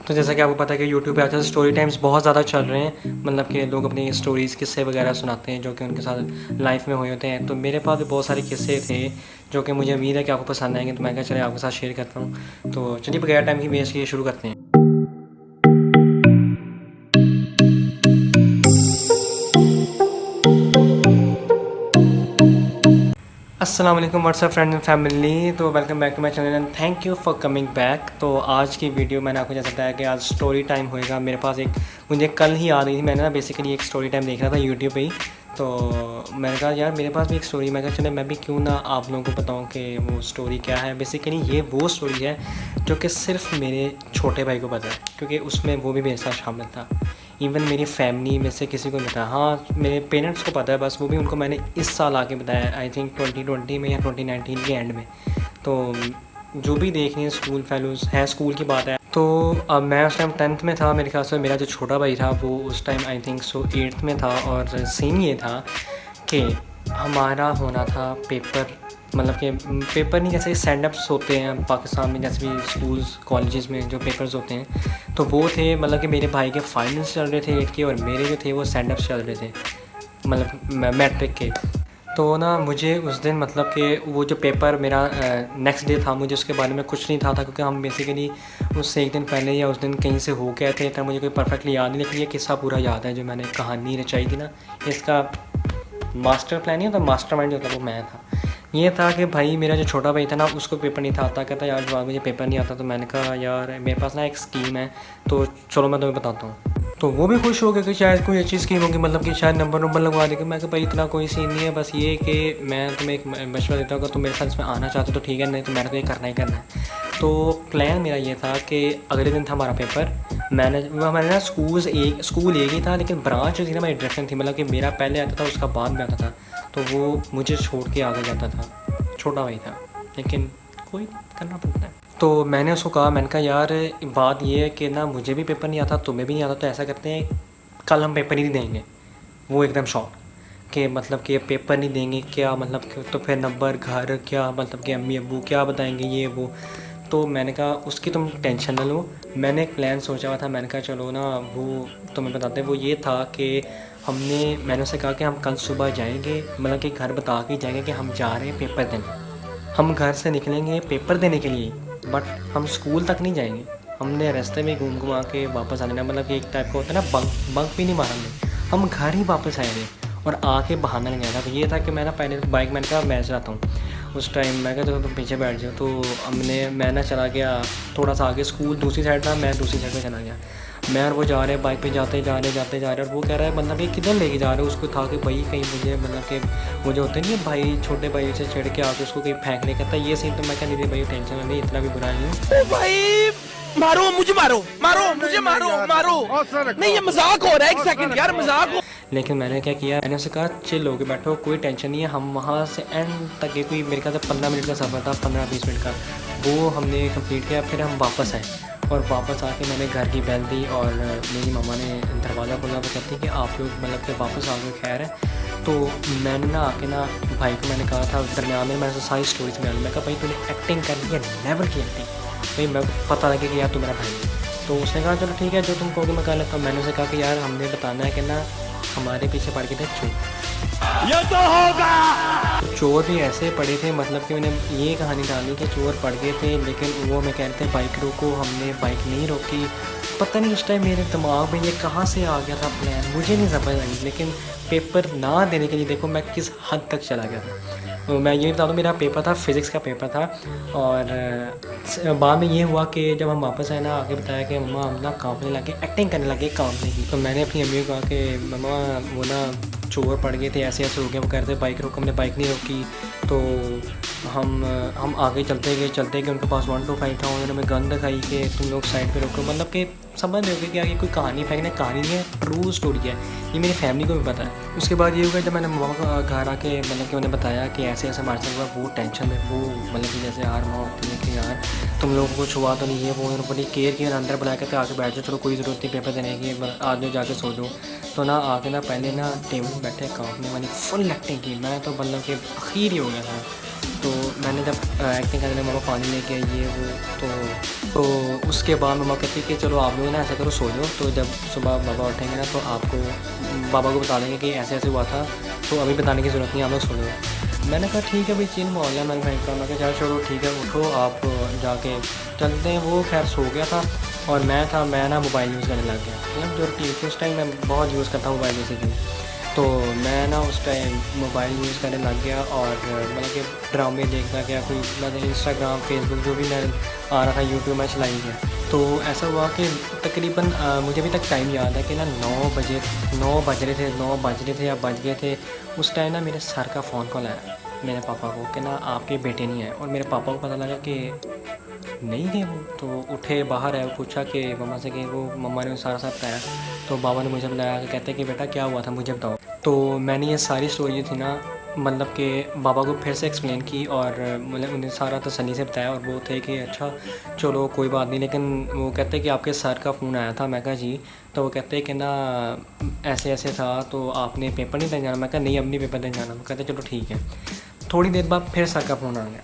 तो जैसा कि आपको पता है कि यूट्यूब पे आजकल स्टोरी टाइम्स बहुत ज़्यादा चल रहे हैं, मतलब कि लोग अपनी स्टोरीज़ किस्से वगैरह सुनाते हैं जो कि उनके साथ लाइफ में हुए होते हैं। तो मेरे पास भी बहुत सारे किस्से थे जो कि मुझे उम्मीद है कि आपको पसंद आएंगे, तो मैं क्या चले आपके साथ शेयर करता हूँ। तो चलिए बगैर टाइम की वेस्ट किए शुरू करते हैं। अस्सलाम वालेकुम व्हाट्सअप फ्रेंड्स एंड फैमिली। तो welcome back to my channel and thank you for coming back. तो आज की वीडियो मैंने आपको जैसा बताया कि आज स्टोरी टाइम होएगा। मेरे पास एक मुझे कल ही आ रही थी, मैंने ना बेसिकली एक स्टोरी टाइम देख रहा था यूट्यूब पे ही। तो मैंने कहा यार मेरे पास भी एक स्टोरी, मैं कहा चले मैं भी क्यों ना आप लोगों को बताऊँ कि वो स्टोरी क्या है। बेसिकली ये वो स्टोरी है जो कि सिर्फ मेरे छोटे भाई को पता है, क्योंकि उसमें वो भी मेरे साथ शामिल था। इवन मेरी फैमिली में से किसी को नहीं पता। हाँ, मेरे पेरेंट्स को पता है, बस वो भी उनको मैंने इस साल आके बताया, आई थिंक 2020 में या 2019 के एंड में। तो जो भी देख रहे हैं स्कूल फेलोज़ है, स्कूल की बात है। तो अब मैं उस टाइम 10th में था, मेरे ख्याल से मेरा जो छोटा भाई था वो उस time I think so 8th में था। और सीन ये था कि हमारा होना था पेपर, मतलब कि पेपर नहीं, जैसे सेंड अप्स होते हैं पाकिस्तान में, जैसे भी स्कूल्स कॉलेजेस में जो पेपर्स होते हैं, तो वो थे। मतलब कि मेरे भाई के फाइनल्स चल रहे थे 8 के, और मेरे जो थे वो सेंड अप्स चल रहे थे, मतलब मैट्रिक के। तो ना मुझे उस दिन मतलब कि वो जो पेपर मेरा नेक्स्ट डे था, मुझे उसके बारे में कुछ नहीं था क्योंकि हम बेसिकली उससे एक दिन पहले या उस दिन कहीं से हो गए थे। तब मुझे कोई परफेक्टली याद नहीं, लेकिन ये किस्सा पूरा याद है जो मैंने कहानी रचाई थी ना, इसका मास्टर प्लान नहीं होता, मास्टर माइंड होता, वो मैं था। ये था कि भाई मेरा जो छोटा भाई था ना, उसको पेपर नहीं था आता। कहता यार जो मुझे पेपर नहीं आता। तो मैंने कहा यार मेरे पास ना एक स्कीम है, तो चलो मैं तुम्हें बताता हूँ। तो वो भी खुश हो गया कि शायद कोई अच्छी स्कीम होगी, मतलब कि शायद नंबर लगवा देगा। मैं कहा भाई इतना कोई सीन नहीं है, बस ये कि मैं तुम्हें एक मशवरा देता हूँ, अगर तुम मेरे साथ इसमें आना चाहते हो तो ठीक है, नहीं तो मैंने तो ये करना ही करना है। तो प्लान मेरा ये था कि अगले दिन था हमारा पेपर। मैंने ना स्कूल एक ही था, लेकिन ब्रांच जो थी ना मेरी डिफरेंट थी। मतलब कि मेरा पहले आता था, उसका बाद में आता था, तो वो मुझे छोड़ के आगे जाता था। छोटा भाई था, लेकिन कोई करना पड़ता है। तो मैंने उसको कहा, मैंने कहा यार बात ये है कि ना मुझे भी पेपर नहीं आता, तुम्हें भी नहीं आता, तो ऐसा करते हैं कल हम पेपर ही नहीं देंगे। वो एकदम शॉक कि मतलब कि पेपर नहीं देंगे क्या, मतलब कि तो फिर नंबर घर क्या, मतलब कि अम्मी अब्बू क्या बताएंगे ये वो। तो मैंने कहा उसकी तुम टेंशन ना लो, मैंने एक प्लान सोचा हुआ था। मैंने कहा चलो ना वो तुम्हें बताते हैं। वो ये था कि मैंने उससे कहा कि हम कल सुबह जाएंगे, मतलब कि घर बता के जाएंगे कि हम जा रहे हैं पेपर देने। हम घर से निकलेंगे पेपर देने के लिए, बट हम स्कूल तक नहीं जाएंगे। हमने रास्ते में घूम घुमा के वापस आने, मतलब कि एक टाइप का होता है ना, बंक भी नहीं मारेंगे, हम घर ही वापस आएंगे और आके बहाना नहीं आया था। तो ये था कि मैं ना पहले बाइक, मैंने कहा मैं चलाता हूँ। उस टाइम मैं कहता तुम पीछे बैठ जाओ। तो मैं ना चला गया थोड़ा सा आगे, स्कूल दूसरी साइड था, मैं दूसरी साइड पर चला गया। मैं और वो जा रहे हैं बाइक पे, जाते जा रहे और वो कह रहा है मतलब ये किधर लेके जा रहे हो। उसको था कि भाई कहीं मुझे, मतलब कि वो जो होते नहीं है भाई, छोटे भाई से चिढ़ के आके उसको कहीं फेंकने कहता ये सीन। तो मैं कह नहीं भाई टेंशन नहीं, इतना भी बुरा नहीं हूँ भाई। मारो मुझे, मारो नहीं, ये मजाक हो रहा है। एक सेकंड यार, मजाक हो। लेकिन मैंने क्या किया, मैंने उससे कहा चिल होके बैठो, कोई टेंशन नहीं है। हम वहाँ से एंड तक के कोई मेरे ख्याल से 15 मिनट का सफ़र था, 15-20 मिनट का, वो हमने कंप्लीट किया। फिर हम वापस आए और वापस आके मैंने घर की बेल दी और मेरी मम्मा ने दरवाज़ा खोला। वो कहती कि आप लोग मतलब कि वापस आ गए, खैर है। तो मैंने ना आके ना भाई को मैंने कहा था दरम्यान में, मैंने सारी स्टोरीज में मैं कहा भाई तूने एक्टिंग कर ली है, नेवर की एक्टिंग भाई, मेरे को पता लगे कि यार तू मेरा भाई है। तो उसने कहा चलो ठीक है जो तुम कहोगे मैं कर लेता हूँ। मैंने उसे कहा कि यार हमने बताना है कि ना हमारे पीछे पड़ गए थे चोर। ये तो होगा। चोर भी ऐसे पड़े थे, मतलब कि उन्हें ये कहानी डाली कि चोर पड़ गए थे, लेकिन वो मैं कहते हैं बाइक रोको, हमने बाइक नहीं रोकी। पता नहीं उस टाइम मेरे दिमाग में ये कहाँ से आ गया था प्लान, मुझे नहीं समझ आई। लेकिन पेपर ना देने के लिए देखो मैं किस हद तक चला गया था। तो मैं ये बता दूँ, मेरा पेपर था, फिज़िक्स का पेपर था। और बाद में ये हुआ कि जब हम वापस आए ना, आके बताया कि मम्मा हम ना कांपने लगे, एक्टिंग करने लगे कांपने की। तो मैंने अपनी अम्मी को कहा कि मम्मा वो ना चोर पड़ गए थे, ऐसे ऐसे हो गया। वो कह रहे थे बाइक रोको, हमने बाइक नहीं रोकी। तो हम आगे चलते गए, उनके पास 1 to 5 था। उन्होंने हमें गन दिखाई कि तुम लोग साइड पे रोको, मतलब कि समझ रहे हो कि आगे कोई कहानी फेंकना, कहानी नहीं है, ट्रू स्टोरी है। ये मेरी फैमिली को भी पता है। उसके बाद ये हुआ जब मैंने मम्मा को घर आके मतलब कि उन्हें बताया कि ऐसे ऐसे हमारे साथ हुआ, वो टेंशन में वो मतलब कि जैसे यार माँ होती है कि यार तुम लोगों को छुआ तो नहीं है, वो उन्होंने बड़ी केयर की, अंदर बुला के आके बैठ जाओ, चलो कोई ज़रूरत नहीं पेपर देने की, आज जाके सो दो। तो ना आके ना पहले ना टेबल में बैठे कांपने वाली फुल एक्टिंग की। मैं तो मतलब कि अखीर ही हो गया था। तो मैंने जब एक्टिंग करने मामा पानी लेके आई ये वो तो उसके बाद मम्मा कहती कि चलो आप लोग ना ऐसा करो सो जाओ। तो जब सुबह बाबा उठेंगे ना तो आपको बाबा को बता देंगे कि ऐसे ऐसे हुआ था, तो अभी बताने की ज़रूरत नहीं, आप लोग सो जाओ। मैंने कहा ठीक है भाई, चिल माहौल है। मैंने भाई कहा, मैं कहा चलो ठीक है उठो आप जाके चलते हैं। वो खैर सो गया था और मैं ना मोबाइल यूज़ करने लग गया। मतलब जो टी उस टाइम मैं बहुत यूज़ करता हूँ मोबाइल बेसिकली, तो मैं ना उस टाइम मोबाइल यूज़ करने लग गया और मतलब कि ड्रामे देखना गया, कोई मतलब इंस्टाग्राम फेसबुक जो भी मैं आ रहा था यूट्यूब में चलाई गया। तो ऐसा हुआ कि तकरीबन मुझे अभी तक टाइम याद है कि ना 9 बज रहे थे या बज गए थे। उस टाइम ना मेरे सर का फ़ोन कॉल आया मेरे पापा को कि ना आपके बेटे नहीं आए। और मेरे पापा को पता लगा कि नहीं थे वो, तो उठे बाहर है, पूछा कि मम्मा से कि वो मम्मा ने सारा बताया। तो बाबा ने मुझे बताया कि कहते कि बेटा क्या हुआ था मुझे बताओ। तो मैंने ये सारी स्टोरी थी ना मतलब कि बाबा को फिर से एक्सप्लेन की और मतलब उन्हें सारा तसल्ली से बताया। और वो थे कि अच्छा चलो कोई बात नहीं, लेकिन वो कहते कि आपके सर का फ़ोन आया था। मैं कहा जी। तो वो कहते कि ना ऐसे ऐसे था तो आपने पेपर नहीं देने जाना। मैं कहा नहीं अब नहीं पेपर देने जाना। वो कहते चलो ठीक है। थोड़ी देर बाद फिर सर का फ़ोन आ गया।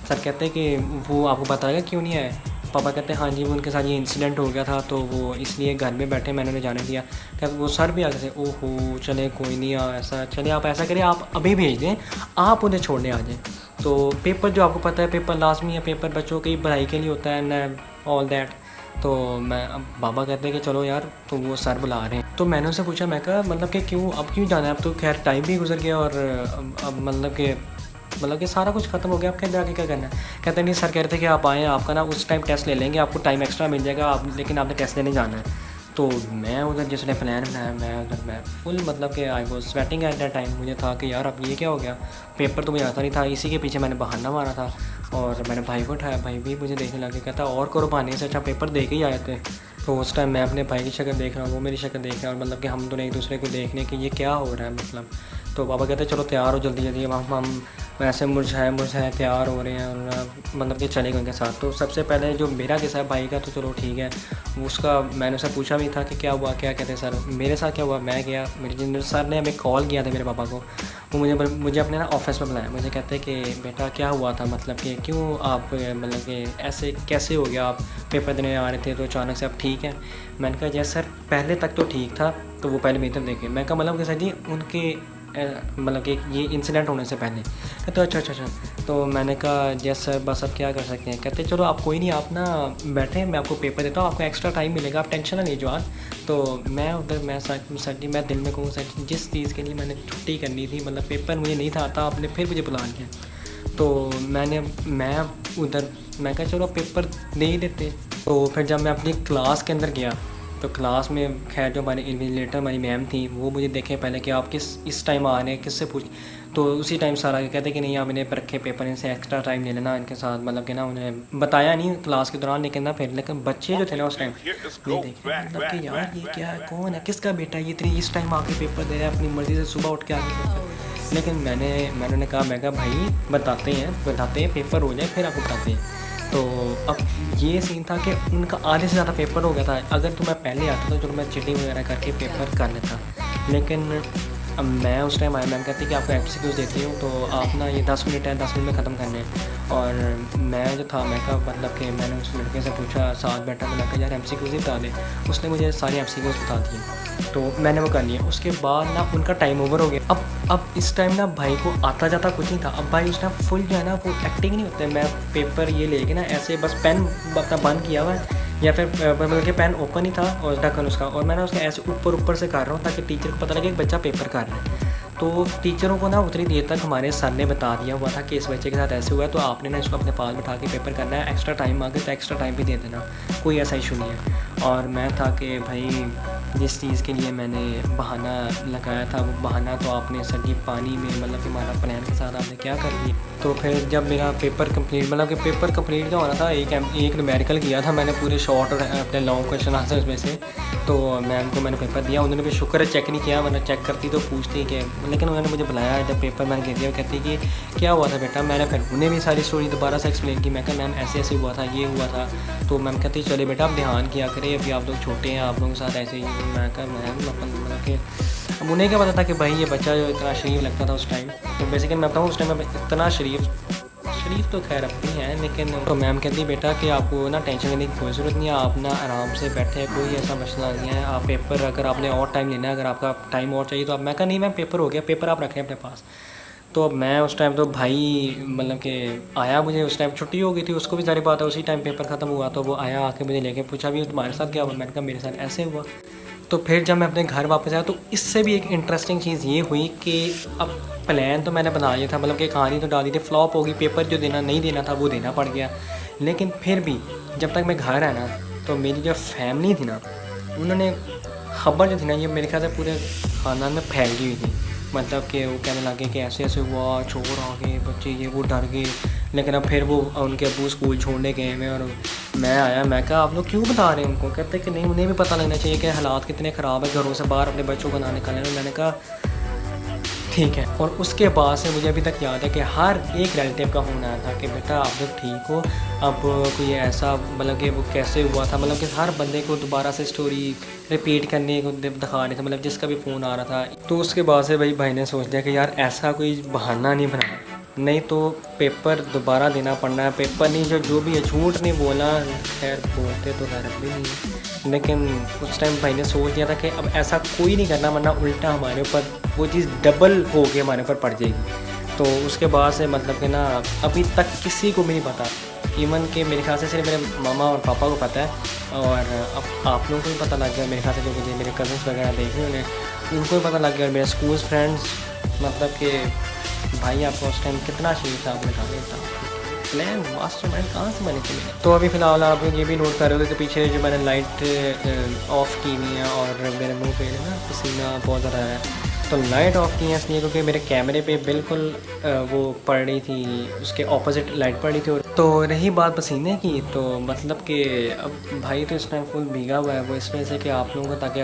सर कहते कि वो आपको बताएगा क्यों नहीं आए। पापा कहते हैं हाँ जी वो उनके साथ ये इंसिडेंट हो गया था तो वो इसलिए घर में बैठे मैंने उन्हें जाने दिया। कहते वो सर भी आ गए थे। ओहो चले कोई नहीं ऐसा चले आप ऐसा करिए आप अभी भेज दें, आप उन्हें छोड़ने आ जाएँ। तो पेपर जो आपको पता है पेपर लाजमी है, पेपर बच्चों की पढ़ाई के लिए होता है न ऑल दैट। तो मैं अब बाबा कहते हैं कि चलो यार तो वो सर बुला रहे हैं। तो मैंने उनसे पूछा, मैं कहा मतलब कि क्यों अब क्यों जाना है, अब तो खैर टाइम भी गुजर गया और अब मतलब कि सारा कुछ ख़त्म हो गया, आप क्या जाके क्या करना है। कहते नहीं सर कह रहे थे कि आप आएँ, आपका ना उस टाइम टेस्ट ले लेंगे, आपको टाइम एक्स्ट्रा मिल जाएगा आप, लेकिन आपने टेस्ट देने जाना है। तो मैं उधर जिसने प्लान बनाया मैं फुल मतलब कि I was sweating at that time. मुझे था कि यार अब ये क्या हो गया, पेपर तो मुझे आता नहीं था, इसी के पीछे मैंने बहाना मारा था। और मैंने भाई को उठाया, भाई भी मुझे देखने लगे, कहता और करो बहाने से अच्छा पेपर दे के ही आए थे। तो उस टाइम मैं अपने भाई की शक्ल देख रहा हूँ, वो मेरी शक्ल देख रहा है और मतलब कि हम दोनों एक दूसरे को देखने कि ये क्या हो रहा है मतलब। तो पापा कहते चलो तैयार हो जल्दी जल्दी। हम ऐसे मुरझाए तैयार हो रहे हैं और मतलब कि चले गए उनके साथ। तो सबसे पहले जो मेरा किस्सा है भाई का तो चलो ठीक है, उसका मैंने उससे पूछा भी था कि क्या हुआ, क्या कहते हैं सर मेरे साथ क्या हुआ। मैं गया, मेरे सर ने हमें कॉल किया था मेरे पापा को, वो मुझे अपने ना ऑफिस में बुलाया। मुझे कहते हैं कि बेटा क्या हुआ था, मतलब कि क्यों आप मतलब कि ऐसे कैसे हो गया, आप पेपर देने आ रहे थे तो अचानक से आप ठीक है। मैंने कहा जैसे सर पहले तक तो ठीक था, तो वो पहले मेरी तरफ देखे। मैं कहा मतलब कि सर जी उनके मतलब कि ये इंसिडेंट होने से पहले। कहते अच्छा। तो मैंने कहा जैस सर बस अब क्या कर सकते हैं। कहते चलो आप कोई नहीं, आप ना बैठे मैं आपको पेपर देता हूँ, आपको एक्स्ट्रा टाइम मिलेगा, आप टेंशन ना लीजिए आज। तो मैं उधर मैं सर जी मैं दिल में कहूँ सर जिस चीज़ के लिए मैंने छुट्टी करनी थी, मतलब पेपर मुझे नहीं था आता, आपने फिर मुझे बुला लिया। तो मैं उधर मैं कहा चलो पेपर दे ही देते। तो फिर जब मैं अपनी क्लास के अंदर गया तो क्लास में खैर जो हमारी इन्विजिलेटर हमारी मैम थी वो मुझे देखे पहले कि आप इस टाइम आ रहे हैं, किससे पूछ। तो उसी टाइम सर आगे कहते कि नहीं आप इन्हें रखे पेपर, इनसे एक्स्ट्रा टाइम ले लेना इनके साथ। मतलब कि ना उन्हें बताया नहीं क्लास के दौरान, लेकिन ना फिर लेकिन बच्चे जो थे ना उस टाइम नहीं देखे, मतलब कि यार ये क्या है, कौन है, किसका बेटा है, ये इतनी इस टाइम आके पेपर दे रहा है अपनी मर्ज़ी से, सुबह उठ के आके पेपर। लेकिन मैंने उन्हें कहा, मैं कहा भाई बताते हैं पेपर हो जाए फिर आपको बताते हैं। तो अब ये सीन था कि उनका आधे से ज़्यादा पेपर हो गया था। अगर तो मैं पहले आता तो चलो मैं चीटिंग वगैरह करके पेपर कर लेता, लेकिन अब मैं उस टाइम आया, मैम कहती कि आपको MCQs देती हूँ तो आप ना ये 10 मिनट है, 10 मिनट में ख़त्म करने हैं। और मैं जो था मैं कहा मतलब कि मैंने उस लड़के से पूछा साथ बैठा, तो मैं कहा यार MCQs ही बता दे। उसने मुझे सारे MCQs बता दिए, तो मैंने वो कर लिया। उसके बाद ना उनका टाइम ओवर हो गया। अब इस टाइम ना भाई को आता जाता कुछ नहीं था। अब भाई उस टाइम फुल जो है ना वो एक्टिंग नहीं होता है, मैं पेपर ये लेके ना ऐसे बस पेन अपना बंद किया हुआ है या फिर मतलब कि पेन ओपन ही था और ढक्कन उसका, और मैंने उसका ऐसे ऊपर से कर रहा हूँ ताकि टीचर को पता लगे कि बच्चा पेपर कर रहा है। तो टीचरों को ना उतनी देर तक हमारे सर ने बता दिया हुआ था कि इस बच्चे के साथ ऐसे हुआ है, तो आपने ना इसको अपने पास बिठा के पेपर करना है, एक्स्ट्रा टाइम मांगे तो एक्स्ट्रा टाइम भी दे देना, कोई ऐसा इशू नहीं है। और मैं था कि भाई जिस चीज़ के लिए मैंने बहाना लगाया था वो बहाना तो आपने सर जी पानी में मतलब कि हमारा प्लान के साथ आपने क्या कर दिया। तो फिर जब मेरा पेपर कंप्लीट मतलब कि पेपर कंप्लीट क्या होना था, एक न्यूमेरिकल किया था मैंने पूरे शॉर्ट और अपने लॉन्ग क्वेश्चन आंसर में से। तो मैम को मैंने पेपर दिया, उन्होंने भी शुक्र है चेक नहीं किया, वरना चेक करती तो पूछती कि, लेकिन उन्होंने मुझे बुलाया जब पेपर मैंने दे दिया। कहती कि क्या हुआ था बेटा। मैंने फिर उन्हें भी सारी स्टोरी दोबारा से एक्सप्लेन की। मैं कहा मैम ऐसे ऐसे हुआ था, ये हुआ था। तो मैम कहती चले बेटा आप ध्यान किया करें, अभी आप लोग छोटे हैं, आप लोगों के साथ ऐसे ही। मैं कहा मैम अपन मतलब कि अब उन्हें क्या पता था कि भाई ये बच्चा जो इतना शरीफ लगता था उस टाइम। तो बेसिकली मैं बताऊँ उस टाइम में इतना शरीफ तकलीफ़ तो खैर अपनी है, लेकिन तो मैम कहती बेटा कि आपको ना टेंशन लेने की कोई ज़रूरत नहीं है, आप ना आराम से बैठे, कोई ऐसा मसला नहीं है। आप पेपर अगर आपने और टाइम लेना है, अगर आपका टाइम और चाहिए तो आप, मैं कहा नहीं मैम पेपर हो गया, पेपर आप रखें अपने पास। तो अब मैं उस टाइम तो भाई मतलब कि आया, मुझे उस टाइम छुट्टी हो गई थी, उसको भी सारी बात है, उसी टाइम पेपर ख़त्म हुआ तो वो आया, आके मुझे लेके पूछा भी तुम्हारे साथ क्या हुआ। मैंने कहा मेरे साथ ऐसे हुआ। तो फिर जब मैं अपने घर वापस आया तो इससे भी एक इंटरेस्टिंग चीज़ ये हुई कि अब प्लान तो मैंने बना लिया था, मतलब कि कहानी तो डाली थी, फ्लॉप होगी, पेपर जो देना नहीं देना था वो देना पड़ गया। लेकिन फिर भी जब तक मैं घर आया ना तो मेरी जो फैमिली थी ना, उन्होंने खबर जो थी ना ये मेरे ख्याल से पूरे ख़ानदान में फैल गई हुई थी। मतलब कि वो कहने लगे कि ऐसे ऐसे हुआ, चोर आ गए, बच्चे ये वो डर गए। लेकिन अब फिर वो उनके अब्बू स्कूल छोड़ने गए मैं, और मैं आया, मैं कहा आप लोग क्यों बता रहे हैं उनको? कहते कि नहीं उन्हें भी पता लगना चाहिए कि हालात कितने ख़राब है, घरों से बाहर अपने बच्चों को ना निकालें। मैंने कहा ठीक है। और उसके बाद से मुझे अभी तक याद है कि हर एक रिलेटिव का फ़ोन आया था कि बेटा आप लोग ठीक हो, अब कोई ऐसा मतलब कि वो कैसे हुआ था, मतलब कि हर बंदे को दोबारा से स्टोरी रिपीट करने को दिखा रहे थे, मतलब जिसका भी फ़ोन आ रहा था। तो उसके बाद से भाई ने सोच लिया कि यार ऐसा कोई बहाना नहीं बनाना, नहीं तो पेपर दोबारा देना पड़ना है। पेपर नहीं जो भी है, झूठ नहीं बोला, खैर बोलते तो खैर भी नहीं है, लेकिन उस टाइम भाई ने सोच लिया था कि अब ऐसा कोई नहीं करना, वरना उल्टा हमारे ऊपर वो चीज़ डबल हो के हमारे ऊपर पड़ जाएगी। तो उसके बाद से मतलब कि ना अभी तक किसी को भी नहीं पता, इवन कि मेरे ख्याल से सिर्फ मेरे मामा और पापा को पता है, और अब आप लोगों को भी पता लग गया मेरे ख्याल से, जो मुझे मेरे कज़न्स वगैरह देख रहे हैं उनको भी पता लग गया, और मेरे स्कूल फ्रेंड्स, मतलब कि भाई आपको उस टाइम कितना चाहिए था, आपने कहा था प्लान मास्टरमाइंड कहाँ से बने थे मेरे। तो अभी फ़िलहाल आप ये भी नोट कर रहे हो कि पीछे जो मैंने लाइट ऑफ़ की हुई है और मेरे मुंह पे ना पसीना बहुत ज़्यादा है। तो लाइट ऑफ़ की है इसलिए क्योंकि मेरे कैमरे पे बिल्कुल वो पड़ रही थी, उसके ऑपोजिट लाइट पड़ रही थी। और तो रही बात पसीने की, तो मतलब कि अब भाई तो इस टाइम फुल भीगा हुआ है, वो इस वजह से कि आप लोगों को ताकि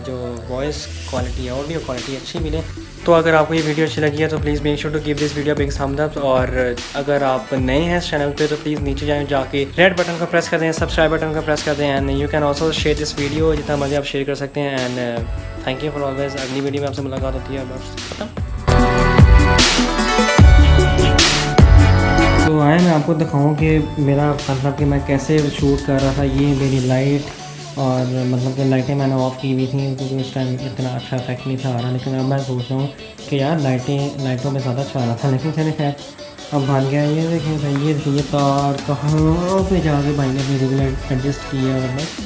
जो वॉइस क्वालिटी है, ऑडियो क्वालिटी अच्छी मिले। तो अगर आपको ये वीडियो अच्छी लगी है तो please make sure to give this video big thumbs up, और अगर आप नए हैं इस चैनल पे तो प्लीज़ नीचे जाएं, जाके रेड बटन को प्रेस कर दें, सब्सक्राइब बटन को प्रेस कर दें, and you can also share this video, जितना मर्जी आप शेयर कर सकते हैं। And thank you for always. अगली वीडियो में आपसे मुलाकात होती है, बस खत्म। तो आए मैं आपको दिखाऊँ कि मेरा मतलब कि मैं कैसे शूट कर रहा था। ये मेरी लाइट, और मतलब कि लाइटें मैंने ऑफ़ की हुई थी क्योंकि उस टाइम इतना अच्छा इफेक्ट नहीं था आ रहा, लेकिन अब मैं सोच रहा हूँ कि यार लाइटों में ज़्यादा अच्छा आ रहा था, लेकिन चले खैर अब बन गया। ये देखें भाई, ये तार कहाँ पे जाके भाई ने अपनी रेगुलर एडजस्ट किया, और बस